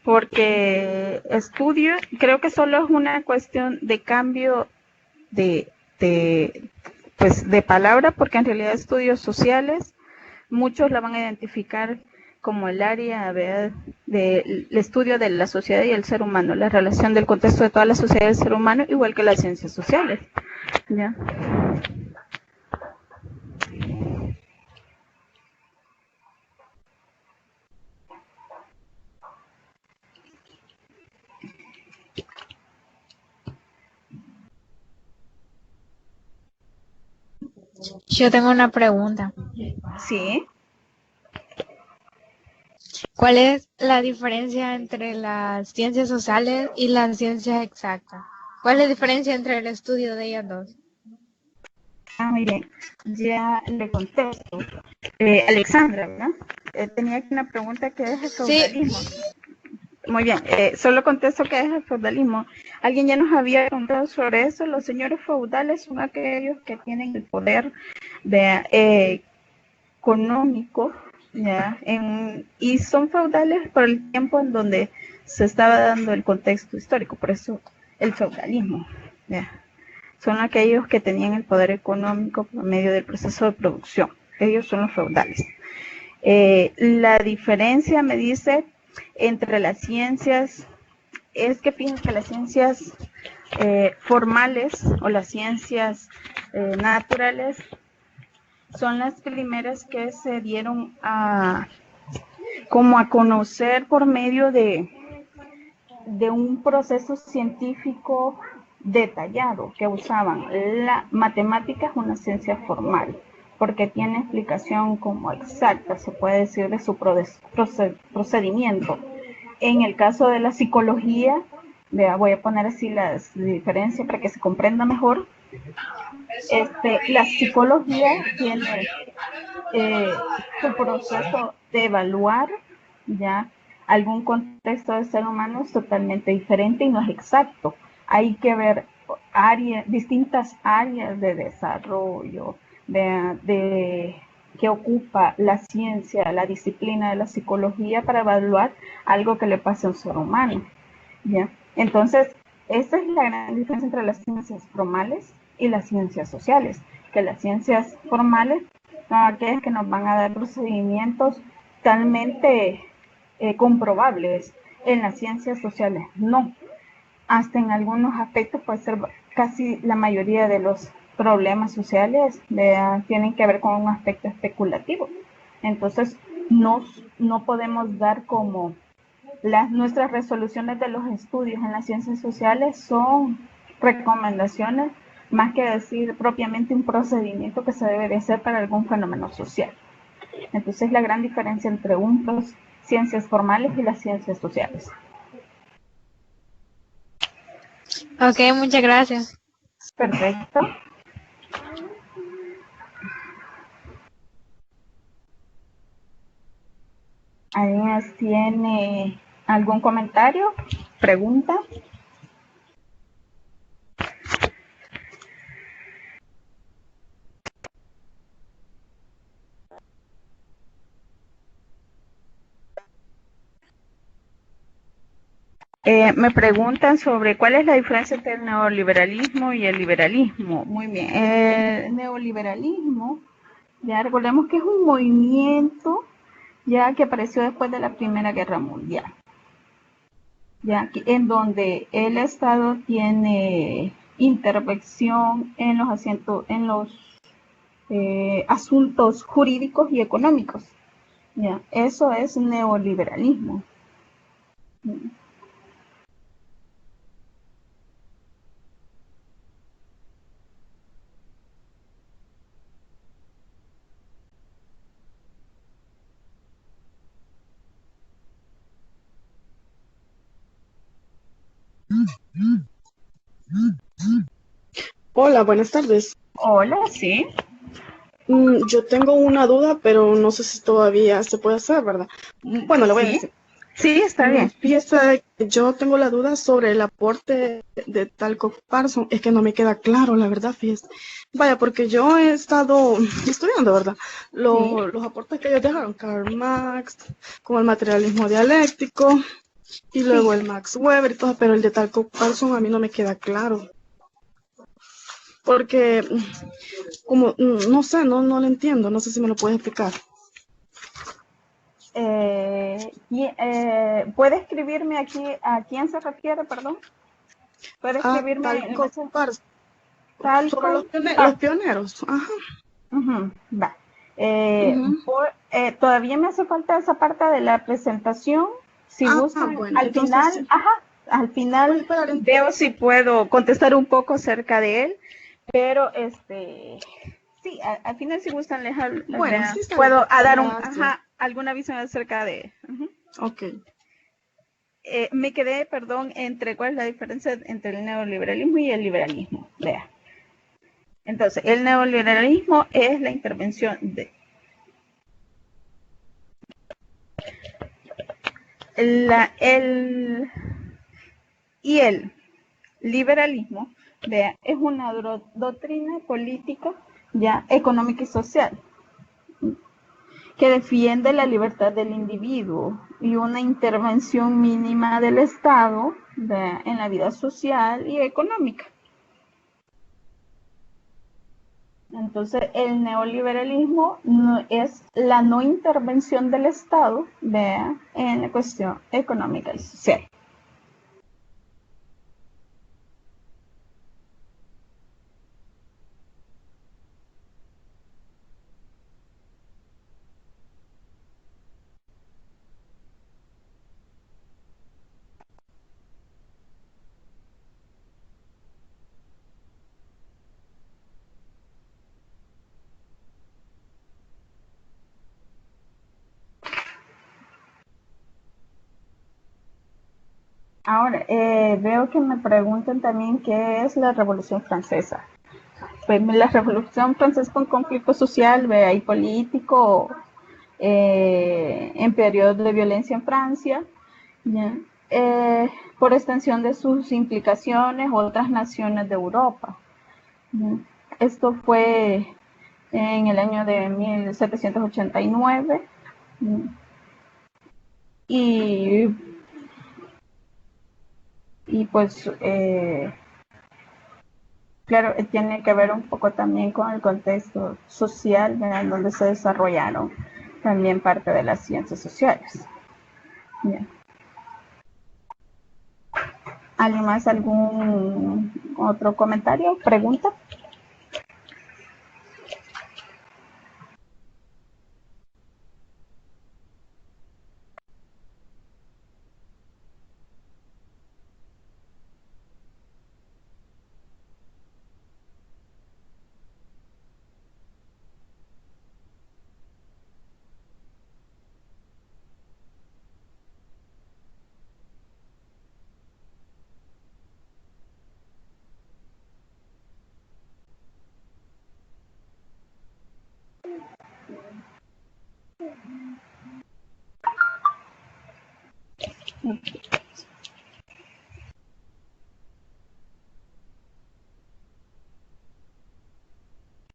Porque estudio creo que solo es una cuestión de cambio pues de palabra, porque en realidad estudios sociales muchos la van a identificar como el área del estudio de la sociedad y el ser humano, la relación del contexto de toda la sociedad y el ser humano, igual que las ciencias sociales, ¿ya? Yo tengo una pregunta. Sí. ¿Cuál es la diferencia entre las ciencias sociales y las ciencias exactas? ¿Cuál es la diferencia entre el estudio de ellas dos? Miren, ya le contesto. Alexandra, ¿verdad? Tenía aquí una pregunta que es el feudalismo. Sí. Muy bien, solo contesto que es el feudalismo. Alguien ya nos había preguntado sobre eso. Los señores feudales son aquellos que tienen el poder económico, ¿ya? Y son feudales por el tiempo en donde se estaba dando el contexto histórico, por eso el feudalismo, ¿ya? Son aquellos que tenían el poder económico por medio del proceso de producción. Ellos son los feudales. La diferencia, me dice, entre las ciencias es que fíjense que las ciencias formales o las ciencias naturales son las primeras que se dieron como a conocer por medio de un proceso científico detallado que usaban. La matemática es una ciencia formal porque tiene explicación como exacta, se puede decir, de su procedimiento. En el caso de la psicología, voy a poner así las diferencias para que se comprenda mejor. La psicología tiene su proceso de evaluar ya algún contexto del ser humano es totalmente diferente y no es exacto. Hay que ver distintas áreas de desarrollo que ocupa la ciencia, la disciplina de la psicología para evaluar algo que le pase a un ser humano. ¿Ya? Entonces, esta es la gran diferencia entre las ciencias formales y las ciencias sociales, que las ciencias formales son aquellas que nos van a dar procedimientos totalmente comprobables. En las ciencias sociales no. Hasta en algunos aspectos puede ser casi la mayoría de los problemas sociales tienen que ver con un aspecto especulativo. Entonces, no podemos dar como nuestras resoluciones de los estudios en las ciencias sociales son recomendaciones más que decir propiamente un procedimiento que se debe de hacer para algún fenómeno social. Entonces, la gran diferencia entre ciencias formales y las ciencias sociales. Ok, muchas gracias. Perfecto. ¿Alguien más tiene ¿Algún comentario? ¿Pregunta? Me preguntan sobre cuál es la diferencia entre el neoliberalismo y el liberalismo. Muy bien. El neoliberalismo, ya recordemos que es un movimiento ya que apareció después de la Primera Guerra Mundial, ya que, en donde el Estado tiene intervención en los asuntos jurídicos y económicos. Ya, eso es neoliberalismo. Hola, buenas tardes. Hola, sí. Yo tengo una duda, pero no sé si todavía se puede hacer, ¿verdad? Bueno, le voy a Sí, decir. sí, está bien. Fíjese, yo tengo la duda sobre el aporte de Talcott Parsons. Es que no me queda claro, la verdad, fíjese. Vaya, porque yo he estado estudiando, ¿verdad? Sí. Los aportes que ellos dejaron, Karl Marx, como el materialismo dialéctico, y luego Sí. el Max Weber y todo, pero el de Talcott Parsons a mí no me queda claro. Porque, como, no sé, no lo entiendo, no sé si me lo puedes explicar. ¿Puede escribirme aquí a quién se refiere, perdón? ¿Puede Ah, escribirme el Talcott mensaje? Parsons, sobre Talco. los pioneros, ajá. Ujú, va. Ujú. Todavía me hace falta esa parte de la presentación. Si Ah, gustan, bueno, al entonces final, sí. ajá, al Voy a final esperar. veo si puedo contestar un poco acerca de él, pero sí, al final si gustan, Bueno, sí está bien. puedo dar Gracias. alguna visión acerca de él. Ujú. Ok. Me quedé, perdón, entre cuál es la diferencia entre el neoliberalismo y el liberalismo. Vea. Entonces, el neoliberalismo es la intervención la, el, y el liberalismo, vea, es una doctrina política ya económica y social que defiende la libertad del individuo y una intervención mínima del Estado, vea, en la vida social y económica. Entonces, el neoliberalismo es la no intervención del Estado, vea, en la cuestión económica y social. Ahora, veo que me preguntan también qué es la Revolución Francesa. Pues la Revolución Francesa fue un conflicto social y político en periodo de violencia en Francia, ¿ya? Por extensión de sus implicaciones otras naciones de Europa. ¿Ya? Esto fue en el año de 1789 y, y pues claro, tiene que ver un poco también con el contexto social, ¿verdad? Donde se desarrollaron también parte de las ciencias sociales. Bien. ¿Alguien más? ¿Algún otro comentario? ¿Pregunta?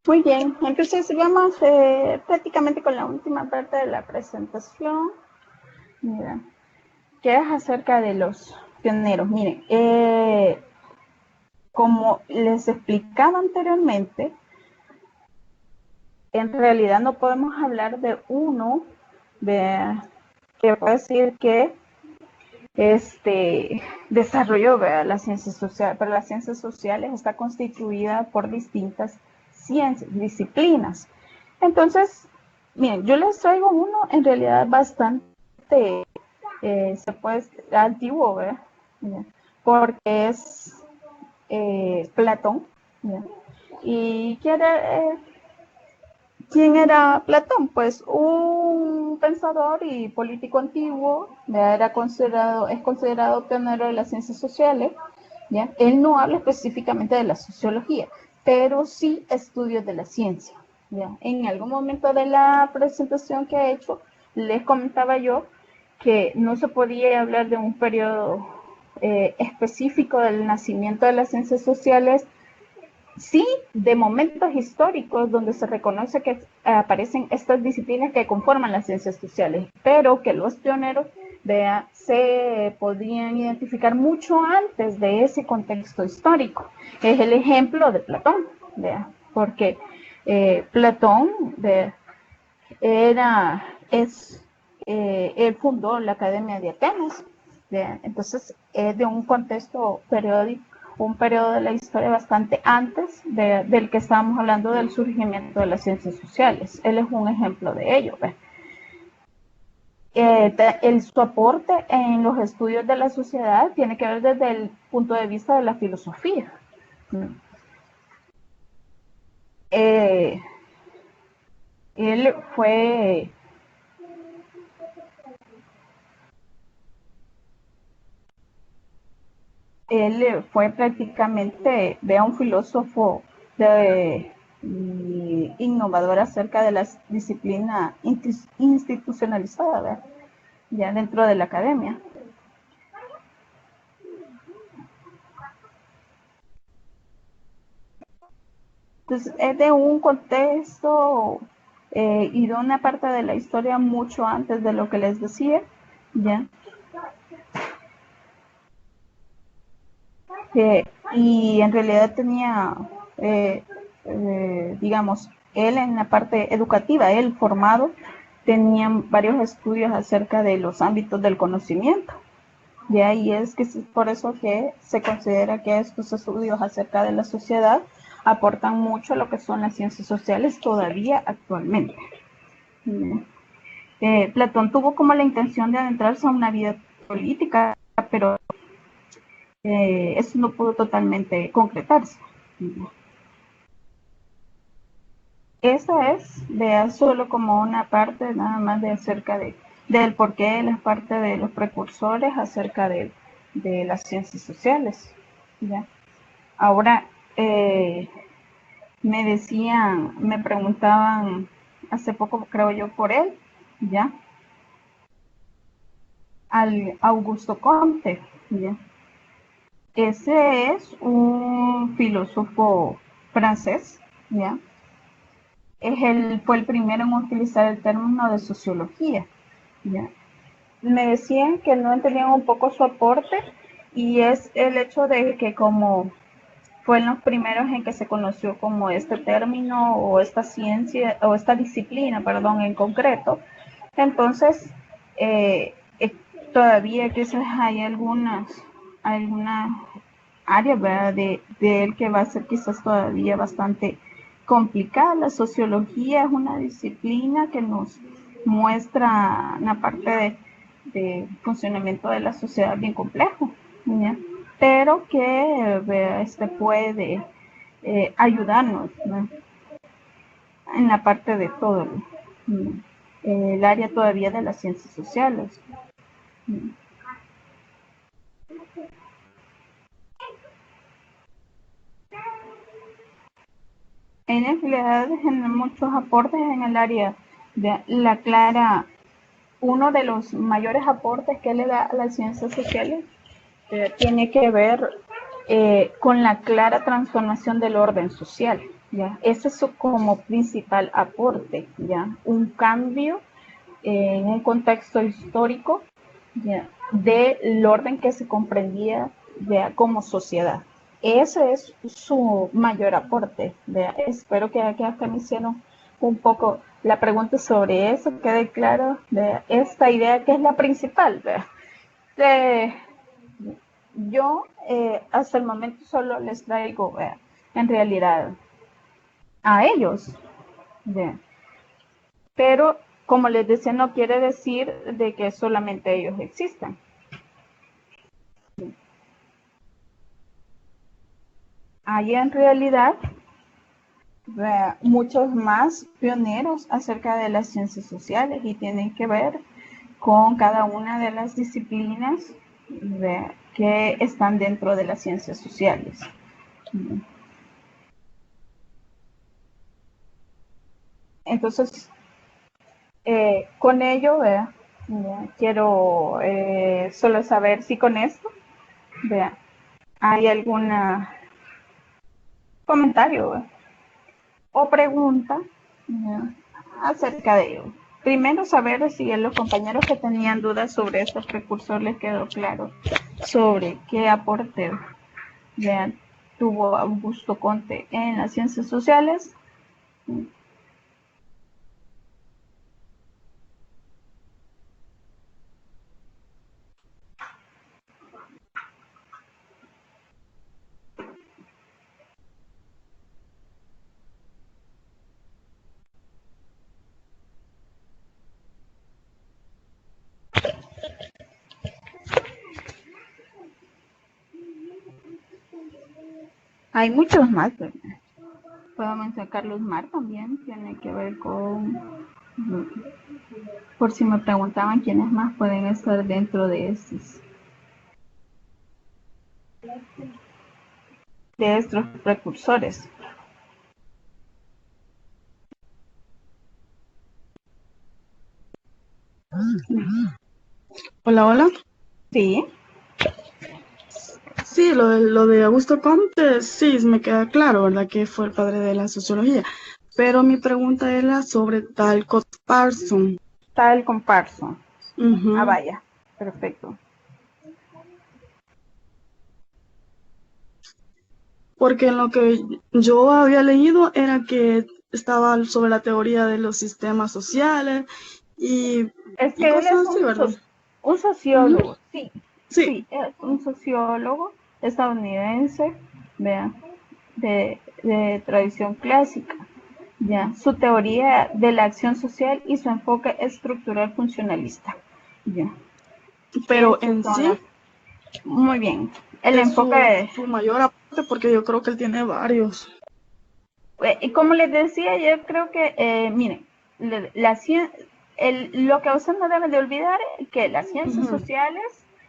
Muy bien, entonces vamos prácticamente con la última parte de la presentación. Mira, que es acerca de los pioneros. Miren, como les explicaba anteriormente, en realidad no podemos hablar de uno que puede decir que desarrolló la ciencia social, pero las ciencias sociales está constituida por distintas ciencias, disciplinas. Entonces, miren, yo les traigo uno en realidad bastante, se puede antiguo, ¿verdad? Porque es Platón. ¿Ya? ¿Y quién era Platón? Pues un pensador y político antiguo, es considerado pionero de las ciencias sociales. ¿Ya? Él no habla específicamente de la sociología, pero sí estudios de la ciencia. ¿Ya? En algún momento de la presentación que he hecho, les comentaba yo que no se podía hablar de un periodo específico del nacimiento de las ciencias sociales, sí de momentos históricos donde se reconoce que aparecen estas disciplinas que conforman las ciencias sociales, pero que los pioneros se podían identificar mucho antes de ese contexto histórico. Es el ejemplo de Platón, porque Platón él fundó la Academia de Atenas, entonces es de un contexto periódico, un periodo de la historia bastante antes del que estábamos hablando del surgimiento de las ciencias sociales. Él es un ejemplo de ello. Su aporte en los estudios de la sociedad tiene que ver desde el punto de vista de la filosofía. Él fue prácticamente un filósofo innovador acerca de la disciplina institucionalizada, ¿verdad? Ya dentro de la academia. Entonces, es de un contexto y de una parte de la historia mucho antes de lo que les decía, ¿ya? Y en realidad tenía, digamos, él en la parte educativa, él formado, tenía varios estudios acerca de los ámbitos del conocimiento. ¿Ya? Y es que es por eso que se considera que estos estudios acerca de la sociedad aportan mucho a lo que son las ciencias sociales todavía actualmente. Platón tuvo como la intención de adentrarse a una vida política, pero eso no pudo totalmente concretarse. Esa es solo como una parte nada más de acerca del porqué, la parte de los precursores acerca de las ciencias sociales. ¿Ya? Ahora, me preguntaban hace poco, creo yo, por él, ¿ya? Al Augusto Comte, ¿ya? Ese es un filósofo francés, ¿ya? Fue el primero en utilizar el término de sociología, ¿ya? Me decían que no entendían un poco su aporte y es el hecho de que como fue en los primeros en que se conoció como este término o esta ciencia o esta disciplina, perdón, en concreto, entonces todavía quizás hay algunas áreas, ¿verdad? de él que va a ser quizás todavía bastante complicada. La sociología es una disciplina que nos muestra una parte de funcionamiento de la sociedad bien complejo, ¿ya? Pero que puede ayudarnos, ¿no? En la parte de todo el área todavía de las ciencias sociales. En realidad generan muchos aportes en el área de la clara uno de los mayores aportes que le da a las ciencias sociales tiene que ver con la clara transformación del orden social. ¿Ya? Ese es su como principal aporte, ¿ya? Un cambio en un contexto histórico, ¿ya? Del orden que se comprendía, ¿ya? Como sociedad. Ese es su mayor aporte. ¿Ya? Espero que acá me hicieron un poco la pregunta sobre eso, quede claro de esta idea que es la principal. Yo hasta el momento solo les traigo en realidad a ellos, ¿ya? Pero como les decía, no quiere decir de que solamente ellos existan. Hay en realidad muchos más pioneros acerca de las ciencias sociales y tienen que ver con cada una de las disciplinas que están dentro de las ciencias sociales. Entonces, con ello, quiero solo saber si con esto hay algún comentario o pregunta acerca de ello. Primero, saber si a los compañeros que tenían dudas sobre estos precursores les quedó claro sobre qué aporte tuvo Augusto Comte en las ciencias sociales. Hay muchos más, ¿verdad? Puedo mencionar Carlos Mar también, tiene que ver con, por si me preguntaban quiénes más pueden estar dentro de estos precursores. Hola, hola. Sí. Sí, lo de Augusto Comte, sí, me queda claro, ¿verdad? Que fue el padre de la sociología. Pero mi pregunta era sobre Talcott Parsons. Tal comparso. Ujú. Vaya, perfecto. Porque en lo que yo había leído era que estaba sobre la teoría de los sistemas sociales y, Es y que él es cosas así, ¿verdad? un Ujú. sociólogo, sí, Sí. sí, es un sociólogo estadounidense, vean, de tradición clásica. Ya, su teoría de la acción social y su enfoque estructural funcionalista. Ya, Pero esas en son sí las. Muy bien. El es enfoque, su mayor aporte porque yo creo que él tiene varios. como les decía, yo creo que, miren, lo que ustedes no deben de olvidar es que las ciencias Ujú. sociales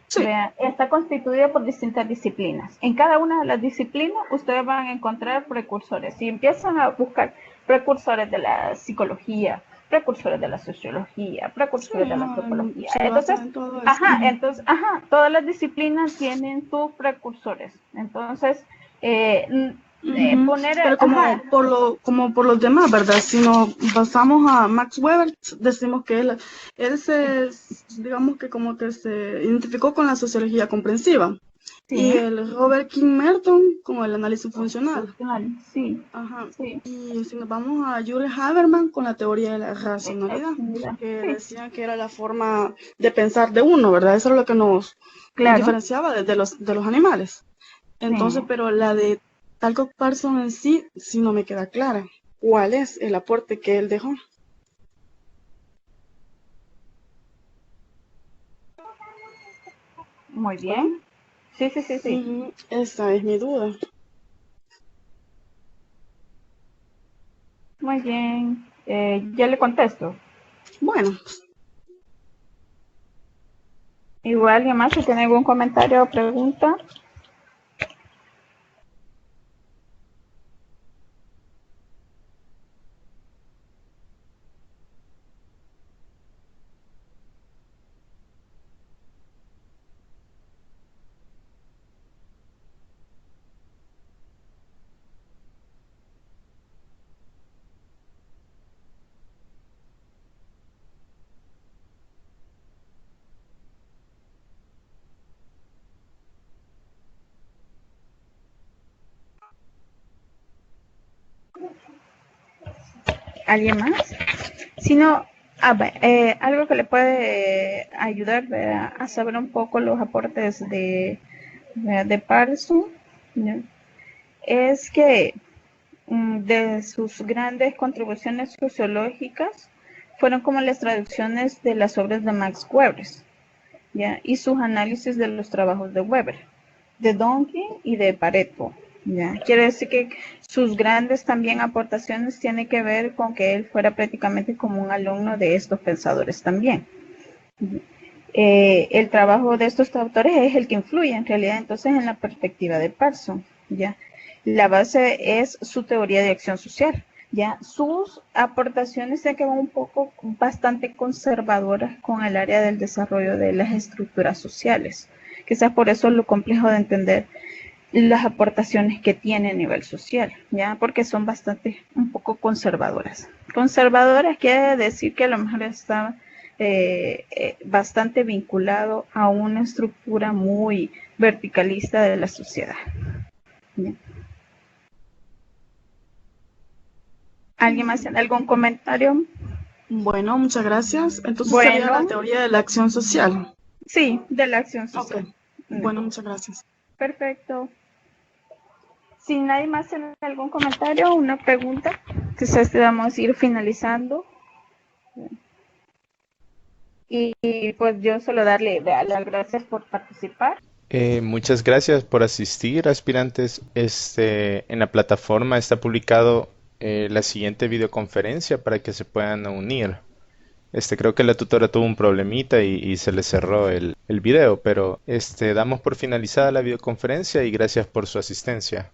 Sí. está constituida por distintas disciplinas. En cada una de las disciplinas ustedes van a encontrar precursores. Si empiezan a buscar precursores de la psicología, precursores de la sociología, Sí, precursores de la ajá, antropología. se Entonces, basa en todo eso. Ujú. todas las disciplinas tienen sus precursores. Entonces, Ujú. poner, Pero como por los demás, ¿verdad? Si nos basamos a Max Weber, decimos que digamos que como que se identificó con la sociología comprensiva. Y sí, el Robert King Merton con el análisis funcional. social, sí, Ajá. sí, Y si nos vamos a Jules Habermas con la teoría de la racionalidad, que sí, decían que era la forma de pensar de uno, ¿verdad? Eso es lo que nos claro, diferenciaba de los animales. sí. Entonces, pero la de Talcott Parsons en sí, sí no me queda clara. ¿Cuál es el aporte que él dejó? Muy ¿Hola? bien. Sí, sí, sí, sí. Ujú. Esa es mi duda. Muy bien. Ya le contesto. Bueno, Igual, alguien más si tiene algún comentario o pregunta. ¿Alguien más? Si no, algo que le puede ayudar, ¿verdad?, a saber un poco los aportes de Parsons, ¿no?, es que de sus grandes contribuciones sociológicas fueron como las traducciones de las obras de Max Weber, ¿ya?, y sus análisis de los trabajos de Weber, de Dongin y de Pareto, ¿ya? Quiere decir que sus grandes también aportaciones tienen que ver con que él fuera prácticamente como un alumno de estos pensadores también. El trabajo de estos autores es el que influye en realidad entonces en la perspectiva de Parsons, ¿ya? La base es su teoría de acción social, ¿ya? Sus aportaciones se quedan un poco bastante conservadoras con el área del desarrollo de las estructuras sociales. Quizás por eso es lo complejo de entender las aportaciones que tiene a nivel social, ¿ya? Porque son un poco conservadoras. Conservadoras quiere decir que a lo mejor está bastante vinculado a una estructura muy verticalista de la sociedad, ¿ya? ¿Alguien más tiene algún comentario? Bueno, muchas gracias. Entonces sería la Bueno, teoría de la acción social. sí, de la acción Ok. social. Bueno, muchas gracias. Perfecto. Si nadie más tiene algún comentario o una pregunta, quizás vamos a ir finalizando. Y pues yo solo darle las gracias por participar. Muchas gracias por asistir, aspirantes. En la plataforma está publicado la siguiente videoconferencia para que se puedan unir. Creo que la tutora tuvo un problemita y se le cerró el video, pero damos por finalizada la videoconferencia y gracias por su asistencia.